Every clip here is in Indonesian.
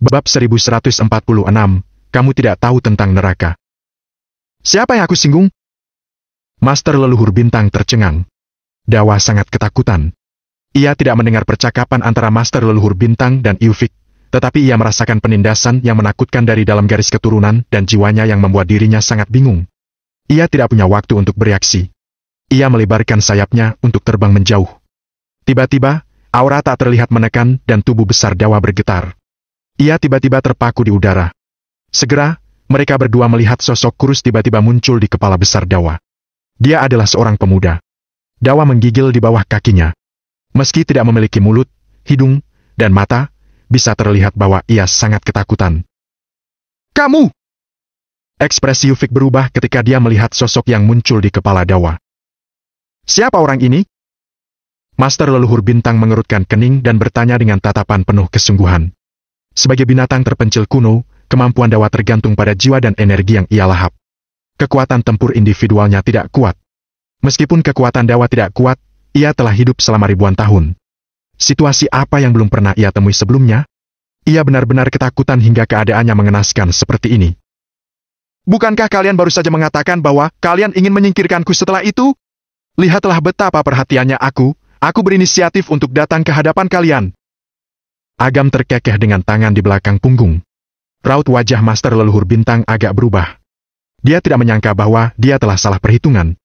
Bab 1146, kamu tidak tahu tentang neraka. Siapa yang aku singgung? Master leluhur bintang tercengang. Dawa sangat ketakutan. Ia tidak mendengar percakapan antara Master leluhur bintang dan Yufik, tetapi ia merasakan penindasan yang menakutkan dari dalam garis keturunan dan jiwanya yang membuat dirinya sangat bingung. Ia tidak punya waktu untuk bereaksi. Ia melebarkan sayapnya untuk terbang menjauh. Tiba-tiba, aura tak terlihat menekan dan tubuh besar Dawa bergetar. Ia tiba-tiba terpaku di udara. Segera, mereka berdua melihat sosok kurus tiba-tiba muncul di kepala besar Dawa. Dia adalah seorang pemuda. Dawa menggigil di bawah kakinya. Meski tidak memiliki mulut, hidung, dan mata, bisa terlihat bahwa ia sangat ketakutan. Kamu! Ekspresi Yufik berubah ketika dia melihat sosok yang muncul di kepala Dawa. Siapa orang ini? Master leluhur bintang mengerutkan kening dan bertanya dengan tatapan penuh kesungguhan. Sebagai binatang terpencil kuno, kemampuan Dawa tergantung pada jiwa dan energi yang ia lahap. Kekuatan tempur individualnya tidak kuat. Meskipun kekuatan Dawa tidak kuat, ia telah hidup selama ribuan tahun. Situasi apa yang belum pernah ia temui sebelumnya? Ia benar-benar ketakutan hingga keadaannya mengenaskan seperti ini. Bukankah kalian baru saja mengatakan bahwa kalian ingin menyingkirkanku setelah itu? Lihatlah betapa perhatiannya aku berinisiatif untuk datang ke hadapan kalian. Agam terkekeh dengan tangan di belakang punggung. Raut wajah Master leluhur bintang agak berubah. Dia tidak menyangka bahwa dia telah salah perhitungan.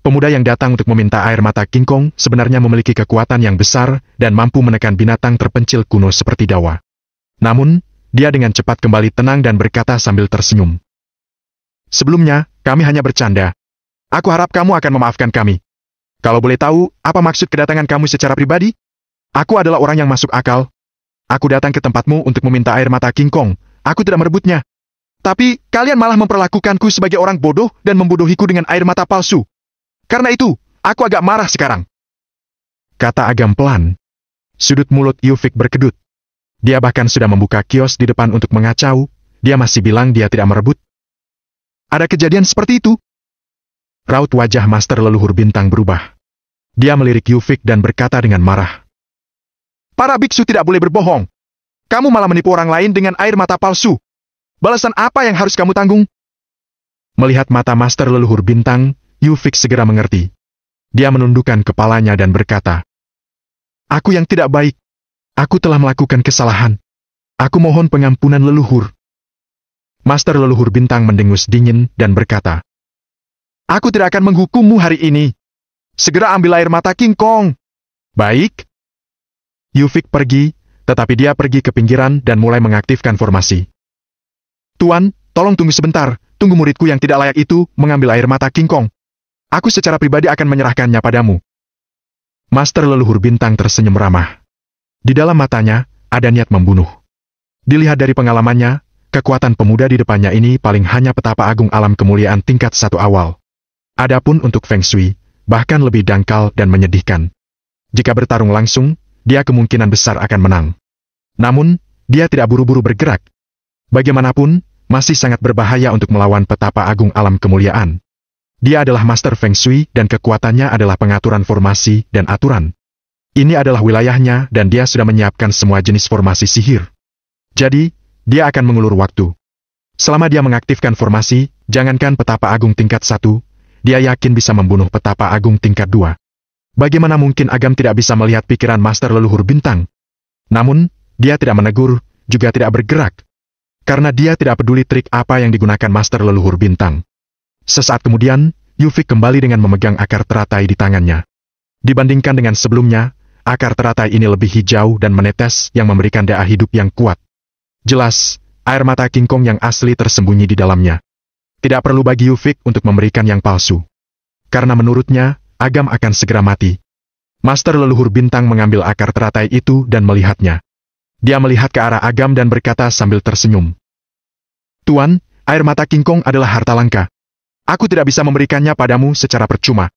Pemuda yang datang untuk meminta air mata King Kong sebenarnya memiliki kekuatan yang besar dan mampu menekan binatang terpencil kuno seperti Dawa. Namun, dia dengan cepat kembali tenang dan berkata sambil tersenyum. Sebelumnya, kami hanya bercanda. Aku harap kamu akan memaafkan kami. Kalau boleh tahu, apa maksud kedatangan kamu secara pribadi? Aku adalah orang yang masuk akal. Aku datang ke tempatmu untuk meminta air mata King Kong. Aku tidak merebutnya. Tapi, kalian malah memperlakukanku sebagai orang bodoh dan membodohiku dengan air mata palsu. Karena itu, aku agak marah sekarang. Kata Agam pelan. Sudut mulut Yufik berkedut. Dia bahkan sudah membuka kios di depan untuk mengacau. Dia masih bilang dia tidak merebut. Ada kejadian seperti itu? Raut wajah Master leluhur bintang berubah. Dia melirik Yufik dan berkata dengan marah. Para biksu tidak boleh berbohong. Kamu malah menipu orang lain dengan air mata palsu. Balasan apa yang harus kamu tanggung? Melihat mata Master leluhur bintang, Yufik segera mengerti. Dia menundukkan kepalanya dan berkata, Aku yang tidak baik. Aku telah melakukan kesalahan. Aku mohon pengampunan leluhur. Master leluhur bintang mendengus dingin dan berkata, Aku tidak akan menghukummu hari ini. Segera ambil air mata King Kong. Baik. Yufik pergi, tetapi dia pergi ke pinggiran dan mulai mengaktifkan formasi. Tuan, tolong tunggu sebentar. Tunggu muridku yang tidak layak itu mengambil air mata King Kong. Aku secara pribadi akan menyerahkannya padamu. Master leluhur bintang tersenyum ramah. Di dalam matanya, ada niat membunuh. Dilihat dari pengalamannya, kekuatan pemuda di depannya ini paling hanya petapa agung alam kemuliaan tingkat 1 awal. Adapun untuk Feng Shui, bahkan lebih dangkal dan menyedihkan. Jika bertarung langsung, dia kemungkinan besar akan menang. Namun, dia tidak buru-buru bergerak. Bagaimanapun, masih sangat berbahaya untuk melawan petapa agung alam kemuliaan. Dia adalah Master Feng Shui dan kekuatannya adalah pengaturan formasi dan aturan. Ini adalah wilayahnya dan dia sudah menyiapkan semua jenis formasi sihir. Jadi, dia akan mengulur waktu. Selama dia mengaktifkan formasi, jangankan petapa agung tingkat 1, dia yakin bisa membunuh petapa agung tingkat 2. Bagaimana mungkin Agam tidak bisa melihat pikiran Master leluhur bintang? Namun, dia tidak menegur, juga tidak bergerak. Karena dia tidak peduli trik apa yang digunakan Master leluhur bintang. Sesaat kemudian, Yufik kembali dengan memegang akar teratai di tangannya. Dibandingkan dengan sebelumnya, akar teratai ini lebih hijau dan menetes yang memberikan daya hidup yang kuat. Jelas, air mata King Kong yang asli tersembunyi di dalamnya. Tidak perlu bagi Yufik untuk memberikan yang palsu. Karena menurutnya, Agam akan segera mati. Master leluhur bintang mengambil akar teratai itu dan melihatnya. Dia melihat ke arah Agam dan berkata sambil tersenyum. Tuan, air mata King Kong adalah harta langka. Aku tidak bisa memberikannya padamu secara percuma.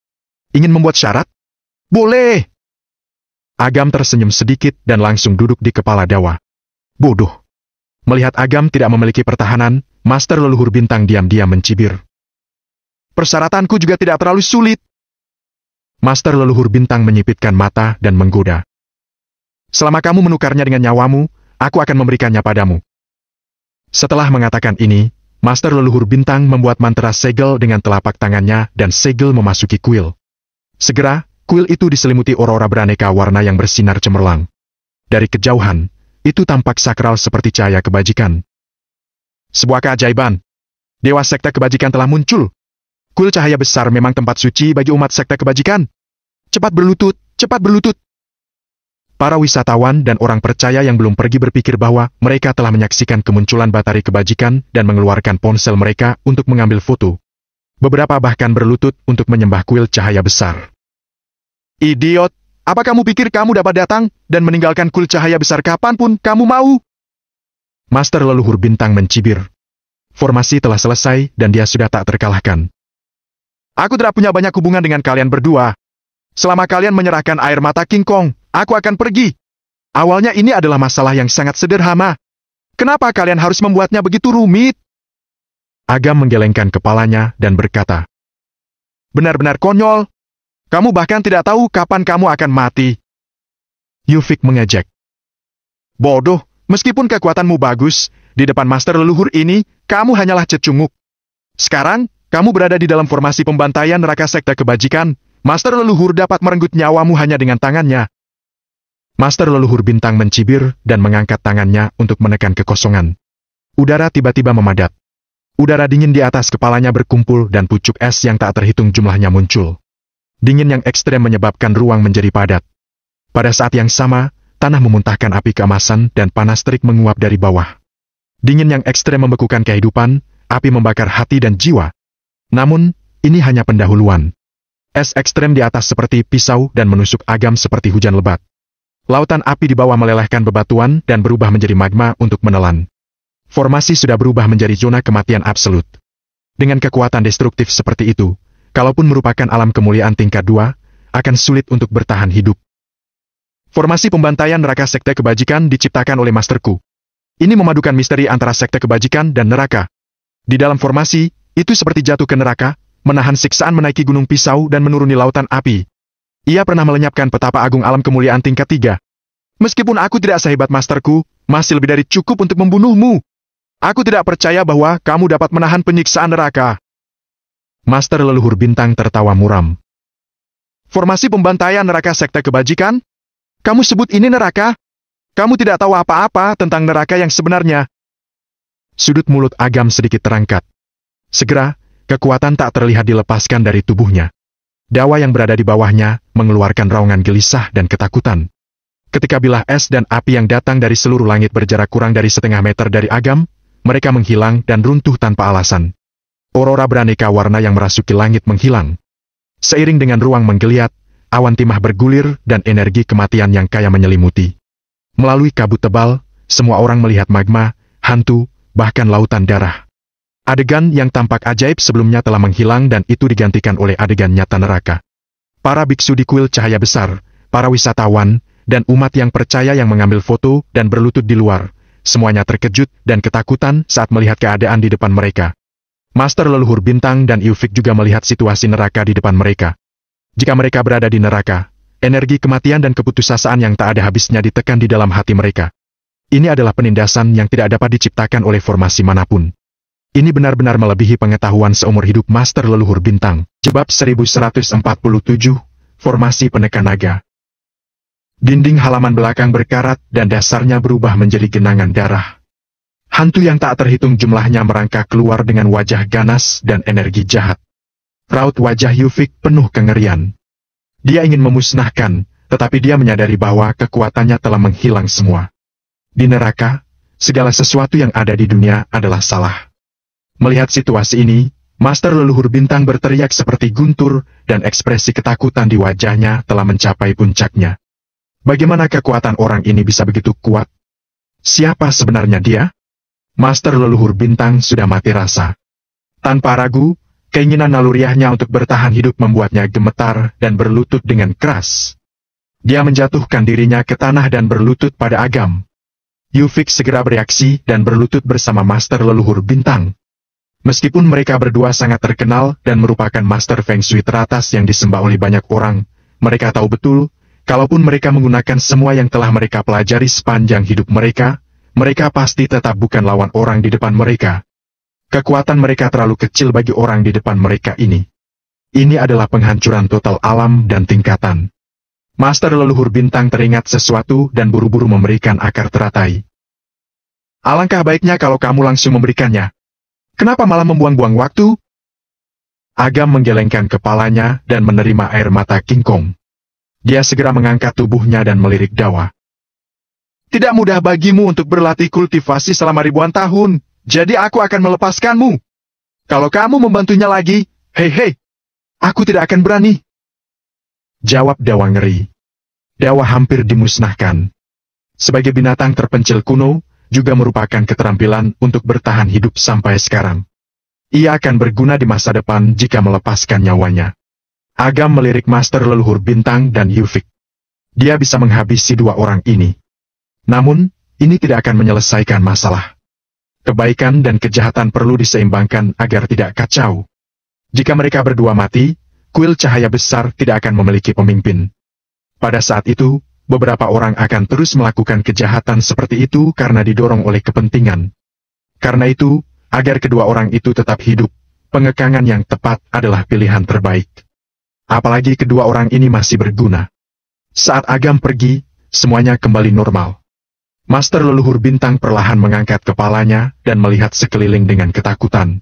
Ingin membuat syarat? Boleh! Agam tersenyum sedikit dan langsung duduk di kepala Dawa. Bodoh. Melihat Agam tidak memiliki pertahanan, Master leluhur bintang diam-diam mencibir. Persyaratanku juga tidak terlalu sulit. Master leluhur bintang menyipitkan mata dan menggoda. Selama kamu menukarnya dengan nyawamu, aku akan memberikannya padamu. Setelah mengatakan ini, Master Leluhur Bintang membuat mantra segel dengan telapak tangannya dan segel memasuki kuil. Segera, kuil itu diselimuti aurora beraneka warna yang bersinar cemerlang. Dari kejauhan, itu tampak sakral seperti cahaya kebajikan. Sebuah keajaiban. Dewa Sekte Kebajikan telah muncul. Kuil cahaya besar memang tempat suci bagi umat Sekte Kebajikan. Cepat berlutut, cepat berlutut. Para wisatawan dan orang percaya yang belum pergi berpikir bahwa mereka telah menyaksikan kemunculan Batari Kebajikan dan mengeluarkan ponsel mereka untuk mengambil foto. Beberapa bahkan berlutut untuk menyembah kuil cahaya besar. Idiot, apa kamu pikir kamu dapat datang dan meninggalkan kuil cahaya besar kapanpun kamu mau? Master Leluhur Bintang mencibir. Formasi telah selesai dan dia sudah tak terkalahkan. Aku tidak punya banyak hubungan dengan kalian berdua. Selama kalian menyerahkan air mata King Kong, aku akan pergi. Awalnya ini adalah masalah yang sangat sederhana. Kenapa kalian harus membuatnya begitu rumit? Agam menggelengkan kepalanya dan berkata, benar-benar konyol. Kamu bahkan tidak tahu kapan kamu akan mati. Yufik mengejek. Bodoh, meskipun kekuatanmu bagus, di depan Master Leluhur ini, kamu hanyalah cecunguk. Sekarang, kamu berada di dalam formasi pembantaian neraka Sekte Kebajikan. Master Leluhur dapat merenggut nyawamu hanya dengan tangannya. Master Leluhur Bintang mencibir dan mengangkat tangannya untuk menekan kekosongan. Udara tiba-tiba memadat. Udara dingin di atas kepalanya berkumpul dan pucuk es yang tak terhitung jumlahnya muncul. Dingin yang ekstrem menyebabkan ruang menjadi padat. Pada saat yang sama, tanah memuntahkan api keemasan dan panas terik menguap dari bawah. Dingin yang ekstrem membekukan kehidupan, api membakar hati dan jiwa. Namun, ini hanya pendahuluan. Es ekstrem di atas seperti pisau dan menusuk Agam seperti hujan lebat. Lautan api di bawah melelehkan bebatuan dan berubah menjadi magma untuk menelan. Formasi sudah berubah menjadi zona kematian absolut. Dengan kekuatan destruktif seperti itu, kalaupun merupakan alam kemuliaan tingkat 2, akan sulit untuk bertahan hidup. Formasi pembantaian neraka Sekte Kebajikan diciptakan oleh Masterku. Ini memadukan misteri antara Sekte Kebajikan dan neraka. Di dalam formasi, itu seperti jatuh ke neraka, menahan siksaan menaiki gunung pisau dan menuruni lautan api. Ia pernah melenyapkan petapa agung alam kemuliaan tingkat 3. Meskipun aku tidak sehebat Masterku, masih lebih dari cukup untuk membunuhmu. Aku tidak percaya bahwa kamu dapat menahan penyiksaan neraka. Master Leluhur Bintang tertawa muram. Formasi pembantaian neraka Sekte Kebajikan? Kamu sebut ini neraka? Kamu tidak tahu apa-apa tentang neraka yang sebenarnya. Sudut mulut Agam sedikit terangkat. Segera, kekuatan tak terlihat dilepaskan dari tubuhnya. Dawa yang berada di bawahnya mengeluarkan raungan gelisah dan ketakutan. Ketika bilah es dan api yang datang dari seluruh langit berjarak kurang dari setengah meter dari Agam, mereka menghilang dan runtuh tanpa alasan. Aurora beraneka warna yang merasuki langit menghilang. Seiring dengan ruang menggeliat, awan timah bergulir dan energi kematian yang kaya menyelimuti. Melalui kabut tebal, semua orang melihat magma, hantu, bahkan lautan darah. Adegan yang tampak ajaib sebelumnya telah menghilang dan itu digantikan oleh adegan nyata neraka. Para biksu di kuil cahaya besar, para wisatawan, dan umat yang percaya yang mengambil foto dan berlutut di luar, semuanya terkejut dan ketakutan saat melihat keadaan di depan mereka. Master Leluhur Bintang dan Yufik juga melihat situasi neraka di depan mereka. Jika mereka berada di neraka, energi kematian dan keputusasaan yang tak ada habisnya ditekan di dalam hati mereka. Ini adalah penindasan yang tidak dapat diciptakan oleh formasi manapun. Ini benar-benar melebihi pengetahuan seumur hidup Master Leluhur Bintang. Bab 1147, Formasi Penekan Naga. Dinding halaman belakang berkarat dan dasarnya berubah menjadi genangan darah. Hantu yang tak terhitung jumlahnya merangkak keluar dengan wajah ganas dan energi jahat. Raut wajah Yufik penuh kengerian. Dia ingin memusnahkan, tetapi dia menyadari bahwa kekuatannya telah menghilang semua. Di neraka, segala sesuatu yang ada di dunia adalah salah. Melihat situasi ini, Master Leluhur Bintang berteriak seperti guntur, dan ekspresi ketakutan di wajahnya telah mencapai puncaknya. Bagaimana kekuatan orang ini bisa begitu kuat? Siapa sebenarnya dia? Master Leluhur Bintang sudah mati rasa. Tanpa ragu, keinginan naluriahnya untuk bertahan hidup membuatnya gemetar dan berlutut dengan keras. Dia menjatuhkan dirinya ke tanah dan berlutut pada Agam. Yufik segera bereaksi dan berlutut bersama Master Leluhur Bintang. Meskipun mereka berdua sangat terkenal dan merupakan Master Feng Shui teratas yang disembah oleh banyak orang, mereka tahu betul, kalaupun mereka menggunakan semua yang telah mereka pelajari sepanjang hidup mereka, Mereka pasti tetap bukan lawan orang di depan mereka. Kekuatan mereka terlalu kecil bagi orang di depan mereka ini. Ini adalah penghancuran total alam dan tingkatan. Master leluhur bintang teringat sesuatu dan buru-buru memberikan akar teratai. Alangkah baiknya kalau kamu langsung memberikannya. Kenapa malah membuang-buang waktu? Agam menggelengkan kepalanya dan menerima air mata King Kong. Dia segera mengangkat tubuhnya dan melirik Dawa. Tidak mudah bagimu untuk berlatih kultivasi selama ribuan tahun, jadi aku akan melepaskanmu. Kalau kamu membantunya lagi, hei, aku tidak akan berani. Jawab Dawa ngeri. Dawa hampir dimusnahkan. Sebagai binatang terpencil kuno, juga merupakan keterampilan untuk bertahan hidup sampai sekarang. Ia akan berguna di masa depan jika melepaskan nyawanya. Agam melirik Master leluhur bintang dan Yufik. Dia bisa menghabisi dua orang ini. Namun, ini tidak akan menyelesaikan masalah. Kebaikan dan kejahatan perlu diseimbangkan agar tidak kacau. Jika mereka berdua mati, kuil cahaya besar tidak akan memiliki pemimpin. Pada saat itu, beberapa orang akan terus melakukan kejahatan seperti itu karena didorong oleh kepentingan. Karena itu, agar kedua orang itu tetap hidup, pengekangan yang tepat adalah pilihan terbaik. Apalagi kedua orang ini masih berguna. Saat Agam pergi, semuanya kembali normal. Master leluhur bintang perlahan mengangkat kepalanya dan melihat sekeliling dengan ketakutan.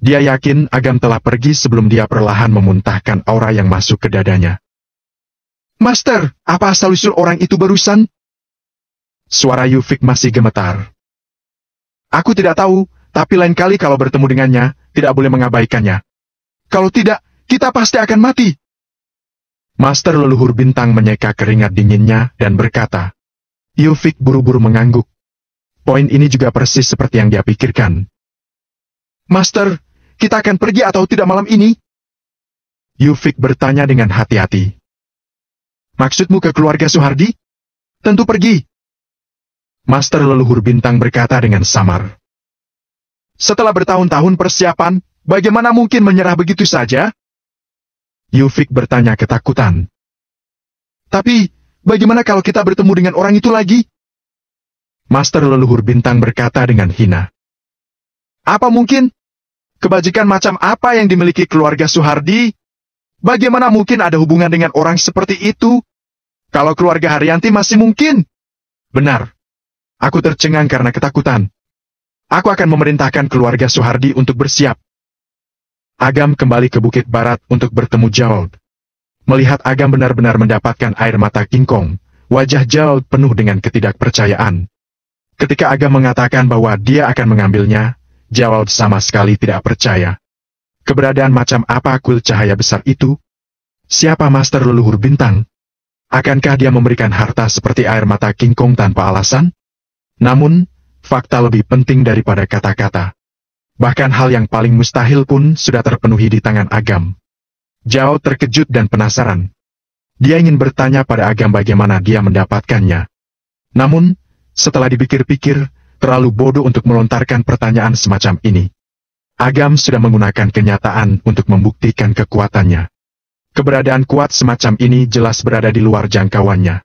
Dia yakin Agam telah pergi sebelum dia perlahan memuntahkan aura yang masuk ke dadanya. Master, apa asal-usul orang itu barusan? Suara Yufik masih gemetar. Aku tidak tahu, tapi lain kali kalau bertemu dengannya, tidak boleh mengabaikannya. Kalau tidak, kita pasti akan mati. Master leluhur bintang menyeka keringat dinginnya dan berkata. Yufik buru-buru mengangguk. Poin ini juga persis seperti yang dia pikirkan. Master, kita akan pergi atau tidak malam ini? Yufik bertanya dengan hati-hati. Maksudmu ke keluarga Suhardi? Tentu pergi. Master leluhur bintang berkata dengan samar. Setelah bertahun-tahun persiapan, bagaimana mungkin menyerah begitu saja? Yufik bertanya ketakutan. Tapi, bagaimana kalau kita bertemu dengan orang itu lagi? Master leluhur bintang berkata dengan hina. Apa mungkin? Kebajikan macam apa yang dimiliki keluarga Suhardi? Bagaimana mungkin ada hubungan dengan orang seperti itu? Kalau keluarga Haryanti masih mungkin? Benar. Aku tercengang karena ketakutan. Aku akan memerintahkan keluarga Suhardi untuk bersiap. Agam kembali ke Bukit Barat untuk bertemu Jawald. Melihat Agam benar-benar mendapatkan air mata King Kong, wajah Jawald penuh dengan ketidakpercayaan. Ketika Agam mengatakan bahwa dia akan mengambilnya, Jawald sama sekali tidak percaya. Keberadaan macam apa kuil cahaya besar itu? Siapa Master leluhur bintang? Akankah dia memberikan harta seperti air mata King Kong tanpa alasan? Namun, fakta lebih penting daripada kata-kata. Bahkan hal yang paling mustahil pun sudah terpenuhi di tangan Agam. Jao terkejut dan penasaran. Dia ingin bertanya pada Agam bagaimana dia mendapatkannya. Namun, setelah dipikir-pikir, terlalu bodoh untuk melontarkan pertanyaan semacam ini. Agam sudah menggunakan kenyataan untuk membuktikan kekuatannya. Keberadaan kuat semacam ini jelas berada di luar jangkauannya.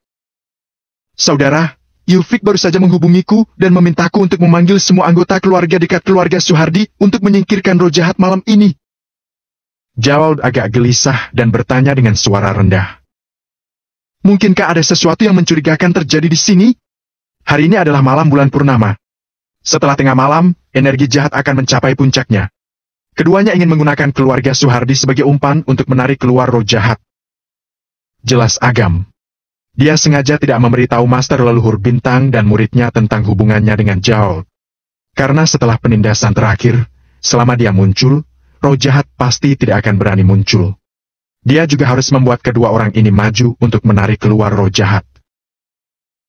Saudara, Yufik baru saja menghubungiku dan memintaku untuk memanggil semua anggota keluarga dekat keluarga Suhardi untuk menyingkirkan roh jahat malam ini. Jawald agak gelisah dan bertanya dengan suara rendah. Mungkinkah ada sesuatu yang mencurigakan terjadi di sini? Hari ini adalah malam bulan purnama. Setelah tengah malam, energi jahat akan mencapai puncaknya. Keduanya ingin menggunakan keluarga Suhardi sebagai umpan untuk menarik keluar roh jahat. Jelas Agam. Dia sengaja tidak memberitahu Master leluhur bintang dan muridnya tentang hubungannya dengan Jawald. Karena setelah penindasan terakhir, selama dia muncul, roh jahat pasti tidak akan berani muncul. Dia juga harus membuat kedua orang ini maju untuk menarik keluar roh jahat.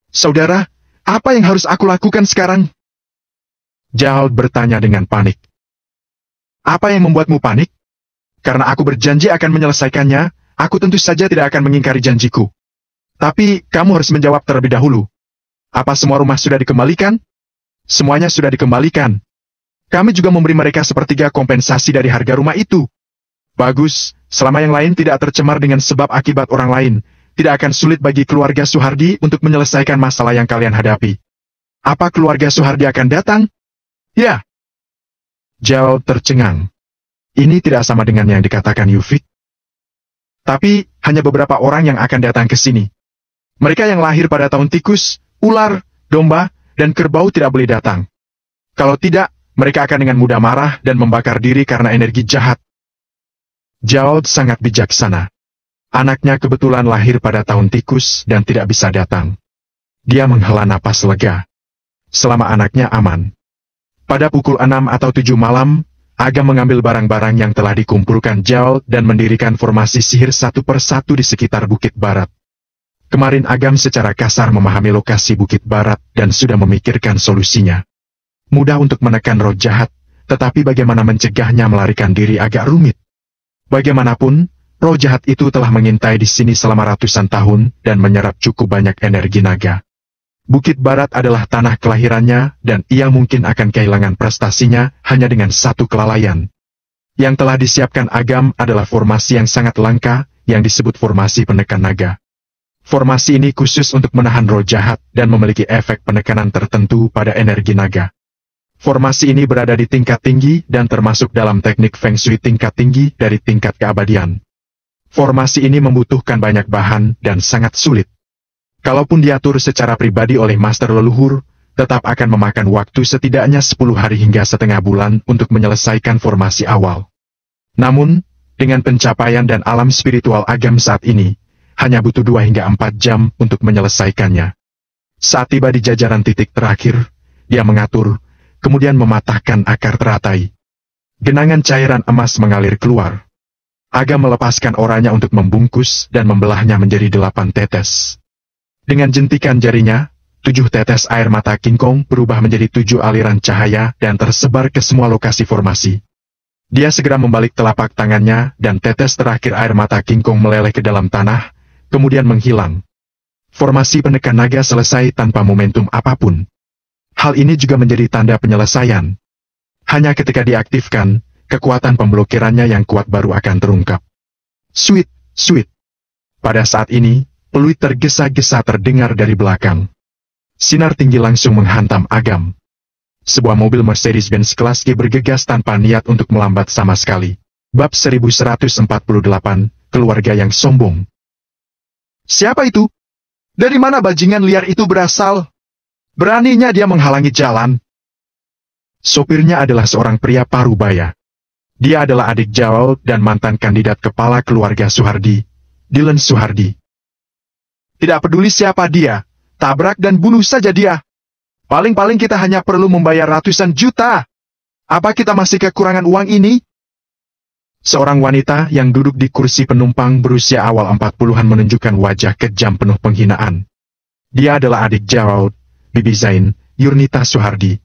Saudara, apa yang harus aku lakukan sekarang? Jawald bertanya dengan panik. Apa yang membuatmu panik? Karena aku berjanji akan menyelesaikannya, aku tentu saja tidak akan mengingkari janjiku. Tapi, kamu harus menjawab terlebih dahulu. Apa semua rumah sudah dikembalikan? Semuanya sudah dikembalikan. Kami juga memberi mereka sepertiga kompensasi dari harga rumah itu. Bagus, selama yang lain tidak tercemar dengan sebab akibat orang lain, tidak akan sulit bagi keluarga Suhardi untuk menyelesaikan masalah yang kalian hadapi. Apa keluarga Suhardi akan datang? Ya. Jawab tercengang. Ini tidak sama dengan yang dikatakan Yufik. Tapi, hanya beberapa orang yang akan datang ke sini. Mereka yang lahir pada tahun tikus, ular, domba, dan kerbau tidak boleh datang. Kalau tidak, mereka akan dengan mudah marah dan membakar diri karena energi jahat. Jawab sangat bijaksana. Anaknya kebetulan lahir pada tahun tikus dan tidak bisa datang. Dia menghela napas lega. Selama anaknya aman. Pada pukul 6 atau 7 malam, Agam mengambil barang-barang yang telah dikumpulkan Jawab dan mendirikan formasi sihir satu persatu di sekitar Bukit Barat. Kemarin Agam secara kasar memahami lokasi Bukit Barat dan sudah memikirkan solusinya. Mudah untuk menekan roh jahat, tetapi bagaimana mencegahnya melarikan diri agak rumit. Bagaimanapun, roh jahat itu telah mengintai di sini selama ratusan tahun dan menyerap cukup banyak energi naga. Bukit Barat adalah tanah kelahirannya dan ia mungkin akan kehilangan prestasinya hanya dengan satu kelalaian. Yang telah disiapkan Agam adalah formasi yang sangat langka yang disebut formasi penekan naga. Formasi ini khusus untuk menahan roh jahat dan memiliki efek penekanan tertentu pada energi naga. Formasi ini berada di tingkat tinggi dan termasuk dalam teknik Feng Shui tingkat tinggi dari tingkat keabadian. Formasi ini membutuhkan banyak bahan dan sangat sulit. Kalaupun diatur secara pribadi oleh master leluhur, tetap akan memakan waktu setidaknya 10 hari hingga setengah bulan untuk menyelesaikan formasi awal. Namun, dengan pencapaian dan alam spiritual Agam saat ini, hanya butuh 2 hingga 4 jam untuk menyelesaikannya. Saat tiba di jajaran titik terakhir, dia mengatur, kemudian mematahkan akar teratai. Genangan cairan emas mengalir keluar. Agam melepaskan oranya untuk membungkus dan membelahnya menjadi 8 tetes. Dengan jentikan jarinya, 7 tetes air mata King Kong berubah menjadi 7 aliran cahaya dan tersebar ke semua lokasi formasi. Dia segera membalik telapak tangannya dan tetes terakhir air mata King Kong meleleh ke dalam tanah, kemudian menghilang. Formasi penekan naga selesai tanpa momentum apapun. Hal ini juga menjadi tanda penyelesaian. Hanya ketika diaktifkan, kekuatan pemblokirannya yang kuat baru akan terungkap. Sweet, sweet. Pada saat ini, peluit tergesa-gesa terdengar dari belakang. Sinar tinggi langsung menghantam Agam. Sebuah mobil Mercedes-Benz kelas G bergegas tanpa niat untuk melambat sama sekali. Bab 1148, Keluarga yang Sombong. Siapa itu? Dari mana bajingan liar itu berasal? Beraninya dia menghalangi jalan. Sopirnya adalah seorang pria parubaya. Dia adalah adik Jawal dan mantan kandidat kepala keluarga Suhardi, Dylan Suhardi. Tidak peduli siapa dia, tabrak dan bunuh saja dia. Paling-paling kita hanya perlu membayar ratusan juta. Apa kita masih kekurangan uang ini? Seorang wanita yang duduk di kursi penumpang berusia awal 40-an menunjukkan wajah kejam penuh penghinaan. Dia adalah adik Jawad, Bibi Zain, Yurnita Suhardi.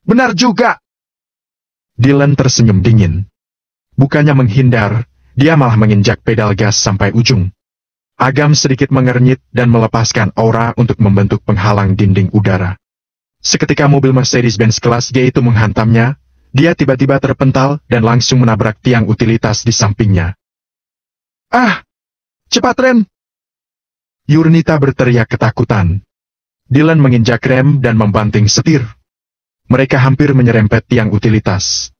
Benar juga. Dylan tersenyum dingin. Bukannya menghindar, dia malah menginjak pedal gas sampai ujung. Agam sedikit mengernyit dan melepaskan aura untuk membentuk penghalang dinding udara. Seketika mobil Mercedes-Benz kelas G itu menghantamnya, dia tiba-tiba terpental dan langsung menabrak tiang utilitas di sampingnya. Ah! Cepat rem! Yurnita berteriak ketakutan. Dylan menginjak rem dan membanting setir. Mereka hampir menyerempet tiang utilitas.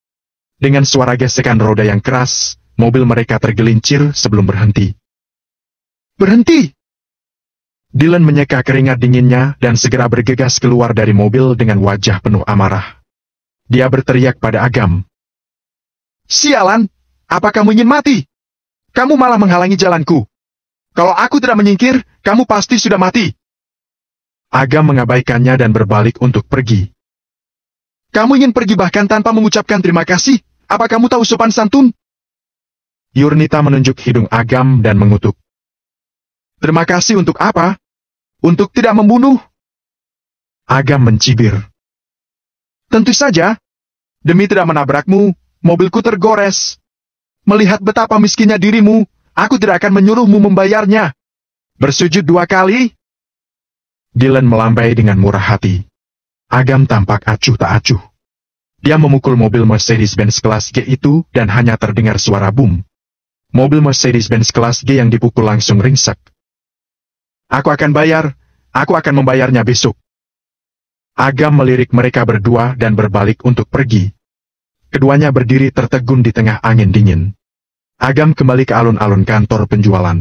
Dengan suara gesekan roda yang keras, mobil mereka tergelincir sebelum berhenti. Berhenti! Dylan menyeka keringat dinginnya dan segera bergegas keluar dari mobil dengan wajah penuh amarah. Dia berteriak pada Agam. Sialan! Apa kamu ingin mati? Kamu malah menghalangi jalanku. Kalau aku tidak menyingkir, kamu pasti sudah mati. Agam mengabaikannya dan berbalik untuk pergi. Kamu ingin pergi bahkan tanpa mengucapkan terima kasih? Apa kamu tahu sopan santun? Yurnita menunjuk hidung Agam dan mengutuk. Terima kasih untuk apa? Untuk tidak membunuh? Agam mencibir. Tentu saja. Demi tidak menabrakmu, mobilku tergores. Melihat betapa miskinnya dirimu, aku tidak akan menyuruhmu membayarnya. Bersujud 2 kali? Dylan melambai dengan murah hati. Agam tampak acuh tak acuh. Dia memukul mobil Mercedes-Benz kelas G itu dan hanya terdengar suara boom. Mobil Mercedes-Benz kelas G yang dipukul langsung ringsek. Aku akan bayar, aku akan membayarnya besok. Agam melirik mereka berdua dan berbalik untuk pergi. Keduanya berdiri tertegun di tengah angin dingin. Agam kembali ke alun-alun kantor penjualan.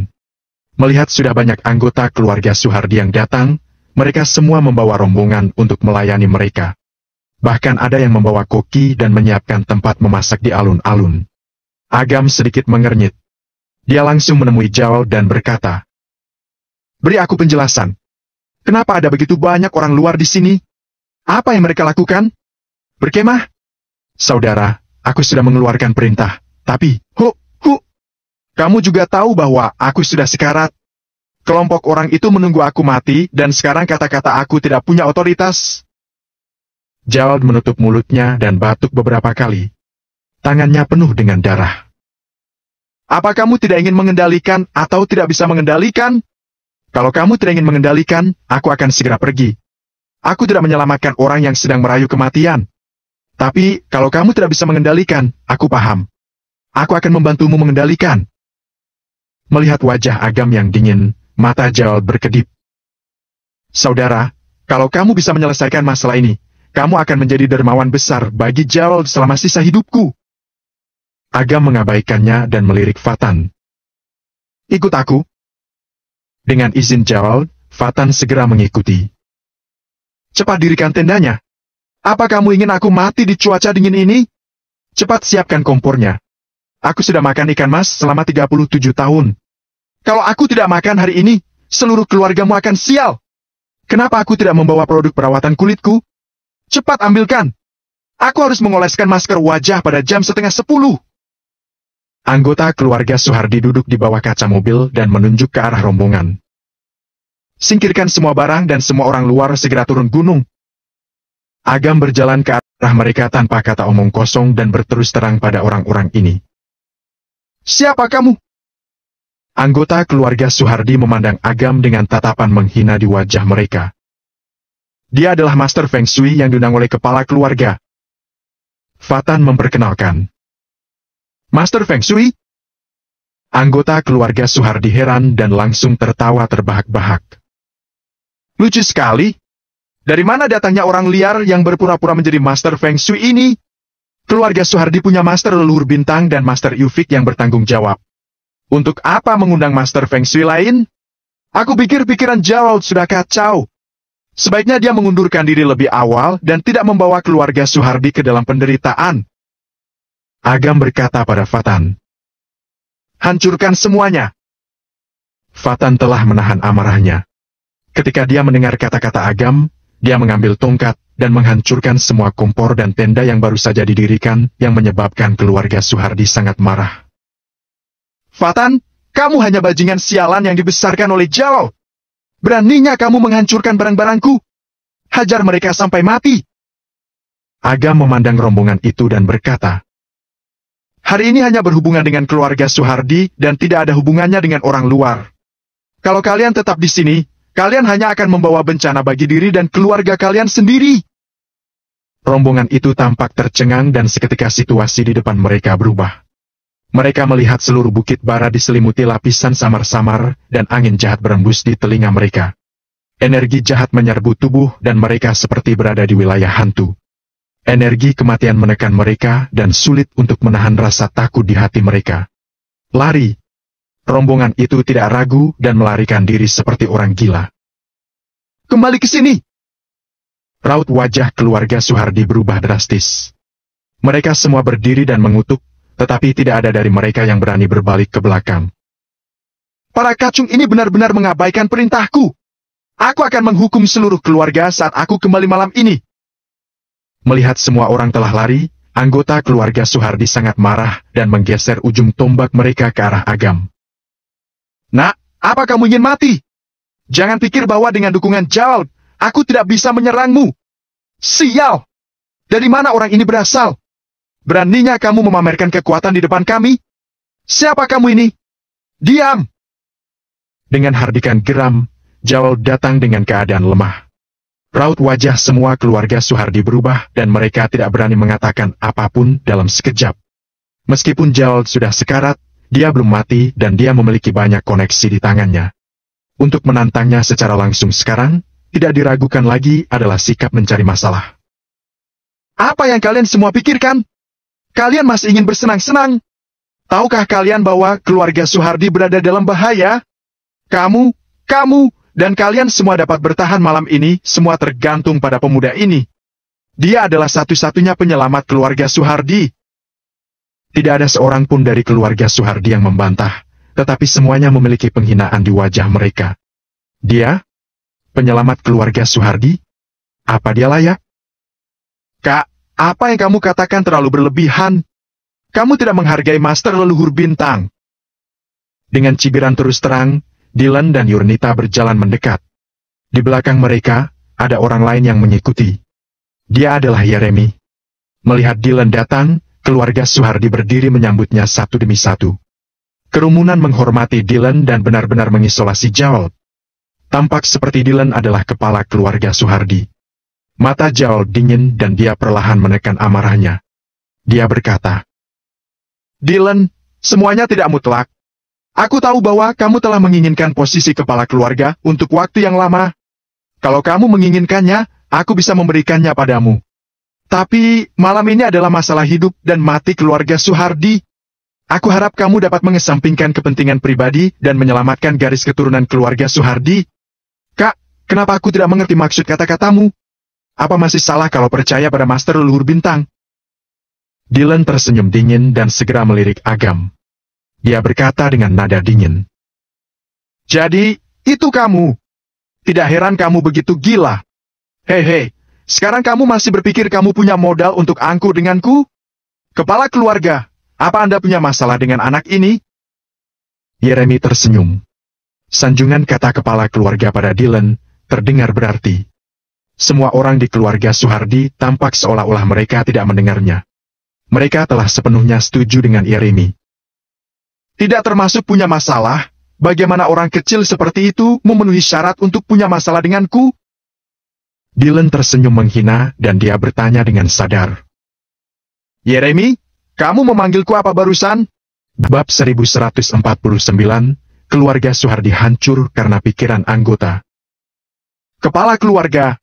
Melihat sudah banyak anggota keluarga Suhardi yang datang, mereka semua membawa rombongan untuk melayani mereka. Bahkan ada yang membawa koki dan menyiapkan tempat memasak di alun-alun. Agam sedikit mengernyit. Dia langsung menemui Jawal dan berkata, "Beri aku penjelasan. Kenapa ada begitu banyak orang luar di sini? Apa yang mereka lakukan? Berkemah?" "Saudara, aku sudah mengeluarkan perintah, tapi, kamu juga tahu bahwa aku sudah sekarat. Kelompok orang itu menunggu aku mati dan sekarang kata-kata aku tidak punya otoritas." Jawal menutup mulutnya dan batuk beberapa kali. Tangannya penuh dengan darah. "Apa kamu tidak ingin mengendalikan atau tidak bisa mengendalikan? Kalau kamu tidak ingin mengendalikan, aku akan segera pergi. Aku tidak menyelamatkan orang yang sedang merayu kematian. Tapi, kalau kamu tidak bisa mengendalikan, aku paham. Aku akan membantumu mengendalikan." Melihat wajah Agam yang dingin, mata Jawal berkedip. "Saudara, kalau kamu bisa menyelesaikan masalah ini, kamu akan menjadi dermawan besar bagi Jawal selama sisa hidupku." Agam mengabaikannya dan melirik Fatan. "Ikut aku." Dengan izin Jawal, Fatan segera mengikuti. "Cepat dirikan tendanya. Apa kamu ingin aku mati di cuaca dingin ini? Cepat siapkan kompornya. Aku sudah makan ikan mas selama 37 tahun. Kalau aku tidak makan hari ini, seluruh keluargamu akan sial. Kenapa aku tidak membawa produk perawatan kulitku? Cepat ambilkan. Aku harus mengoleskan masker wajah pada jam 9:30. Anggota keluarga Suhardi duduk di bawah kaca mobil dan menunjuk ke arah rombongan. "Singkirkan semua barang dan semua orang luar segera turun gunung." Agam berjalan ke arah mereka tanpa kata omong kosong dan berterus terang pada orang-orang ini. "Siapa kamu?" Anggota keluarga Suhardi memandang Agam dengan tatapan menghina di wajah mereka. "Dia adalah Master Feng Shui yang diundang oleh kepala keluarga." Fatan memperkenalkan. "Master Feng Shui?" Anggota keluarga Suhardi heran dan langsung tertawa terbahak-bahak. "Lucu sekali. Dari mana datangnya orang liar yang berpura-pura menjadi Master Feng Shui ini? Keluarga Suhardi punya Master Leluhur Bintang dan Master Yufik yang bertanggung jawab. Untuk apa mengundang Master Feng Shui lain? Aku pikir pikiran Jawal sudah kacau. Sebaiknya dia mengundurkan diri lebih awal dan tidak membawa keluarga Suhardi ke dalam penderitaan." Agam berkata pada Fatan, "Hancurkan semuanya." Fatan telah menahan amarahnya. Ketika dia mendengar kata-kata Agam, dia mengambil tongkat dan menghancurkan semua kompor dan tenda yang baru saja didirikan, yang menyebabkan keluarga Suhardi sangat marah. "Fatan, kamu hanya bajingan sialan yang dibesarkan oleh Jawal. Beraninya kamu menghancurkan barang-barangku. Hajar mereka sampai mati." Agam memandang rombongan itu dan berkata, "Hari ini hanya berhubungan dengan keluarga Suhardi dan tidak ada hubungannya dengan orang luar. Kalau kalian tetap di sini, kalian hanya akan membawa bencana bagi diri dan keluarga kalian sendiri." Rombongan itu tampak tercengang dan seketika situasi di depan mereka berubah. Mereka melihat seluruh bukit bara diselimuti lapisan samar-samar dan angin jahat berembus di telinga mereka. Energi jahat menyerbu tubuh dan mereka seperti berada di wilayah hantu. Energi kematian menekan mereka dan sulit untuk menahan rasa takut di hati mereka. Lari. Rombongan itu tidak ragu dan melarikan diri seperti orang gila. "Kembali ke sini!" Raut wajah keluarga Suhardi berubah drastis. Mereka semua berdiri dan mengutuk, tetapi tidak ada dari mereka yang berani berbalik ke belakang. "Para kacung ini benar-benar mengabaikan perintahku. Aku akan menghukum seluruh keluarga saat aku kembali malam ini." Melihat semua orang telah lari, anggota keluarga Suhardi sangat marah dan menggeser ujung tombak mereka ke arah Agam. "Nak, apa kamu ingin mati? Jangan pikir bahwa dengan dukungan Jawal, aku tidak bisa menyerangmu. Sial! Dari mana orang ini berasal? Beraninya kamu memamerkan kekuatan di depan kami? Siapa kamu ini? Diam!" Dengan hardikan geram, Jawal datang dengan keadaan lemah. Raut wajah semua keluarga Suhardi berubah dan mereka tidak berani mengatakan apapun dalam sekejap. Meskipun Jawal sudah sekarat, dia belum mati dan dia memiliki banyak koneksi di tangannya. Untuk menantangnya secara langsung sekarang, tidak diragukan lagi adalah sikap mencari masalah. Apa yang kalian semua pikirkan? Kalian masih ingin bersenang-senang? Tahukah kalian bahwa keluarga Suhardi berada dalam bahaya? Kamu, dan kalian semua dapat bertahan malam ini, semua tergantung pada pemuda ini. Dia adalah satu-satunya penyelamat keluarga Suhardi. Tidak ada seorang pun dari keluarga Suhardi yang membantah, tetapi semuanya memiliki penghinaan di wajah mereka. Dia? Penyelamat keluarga Suhardi? Apa dia layak? Kak, apa yang kamu katakan terlalu berlebihan. Kamu tidak menghargai Master Leluhur Bintang. Dengan cibiran terus terang, Dylan dan Yurnita berjalan mendekat. Di belakang mereka, ada orang lain yang mengikuti. Dia adalah Yeremi. Melihat Dylan datang, keluarga Suhardi berdiri menyambutnya satu demi satu. Kerumunan menghormati Dylan dan benar-benar mengisolasi Joel. Tampak seperti Dylan adalah kepala keluarga Suhardi. Mata Joel dingin dan dia perlahan menekan amarahnya. Dia berkata, Dylan, semuanya tidak mutlak. Aku tahu bahwa kamu telah menginginkan posisi kepala keluarga untuk waktu yang lama. Kalau kamu menginginkannya, aku bisa memberikannya padamu. Tapi, malam ini adalah masalah hidup dan mati keluarga Suhardi. Aku harap kamu dapat mengesampingkan kepentingan pribadi dan menyelamatkan garis keturunan keluarga Suhardi. Kak, kenapa aku tidak mengerti maksud kata-katamu? Apa masih salah kalau percaya pada Master Leluhur Bintang? Dylan tersenyum dingin dan segera melirik Agam. Dia berkata dengan nada dingin. Jadi, itu kamu. Tidak heran kamu begitu gila. Hei, sekarang kamu masih berpikir kamu punya modal untuk angkur denganku? Kepala keluarga, apa Anda punya masalah dengan anak ini? Yeremi tersenyum. Sanjungan kata kepala keluarga pada Dylan terdengar berarti. Semua orang di keluarga Suhardi tampak seolah-olah mereka tidak mendengarnya. Mereka telah sepenuhnya setuju dengan Yeremi. Tidak termasuk punya masalah, bagaimana orang kecil seperti itu memenuhi syarat untuk punya masalah denganku? Dylan tersenyum menghina dan dia bertanya dengan sadar. Yeremi, kamu memanggilku apa barusan? Bab 1149, keluarga Suhardi hancur karena pikiran anggota. Kepala keluarga,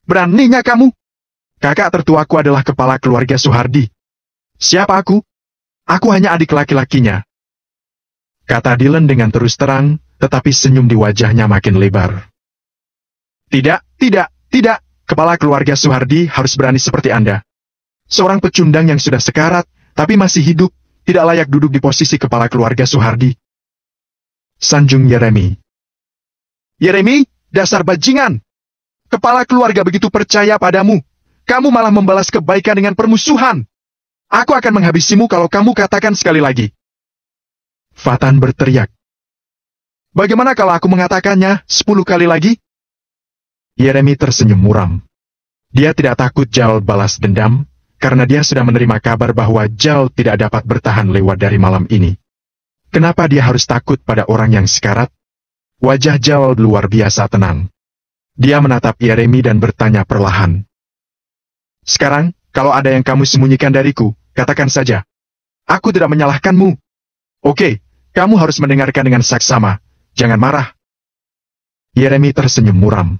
beraninya kamu? Kakak tertuaku adalah kepala keluarga Suhardi. Siapa aku? Aku hanya adik laki-lakinya. Kata Dylan dengan terus terang, tetapi senyum di wajahnya makin lebar. Tidak. Kepala keluarga Suhardi harus berani seperti Anda. Seorang pecundang yang sudah sekarat, tapi masih hidup, tidak layak duduk di posisi kepala keluarga Suhardi. Sanjung Yeremi. Yeremi, dasar bajingan! Kepala keluarga begitu percaya padamu. Kamu malah membalas kebaikan dengan permusuhan. Aku akan menghabisimu kalau kamu katakan sekali lagi. Fatan berteriak. Bagaimana kalau aku mengatakannya 10 kali lagi? Yeremi tersenyum muram. Dia tidak takut Joel balas dendam, karena dia sudah menerima kabar bahwa Joel tidak dapat bertahan lewat dari malam ini. Kenapa dia harus takut pada orang yang sekarat? Wajah Joel luar biasa tenang. Dia menatap Yeremi dan bertanya perlahan. Sekarang, kalau ada yang kamu sembunyikan dariku, katakan saja. Aku tidak menyalahkanmu. Oke, kamu harus mendengarkan dengan saksama. Jangan marah. Yeremi tersenyum muram.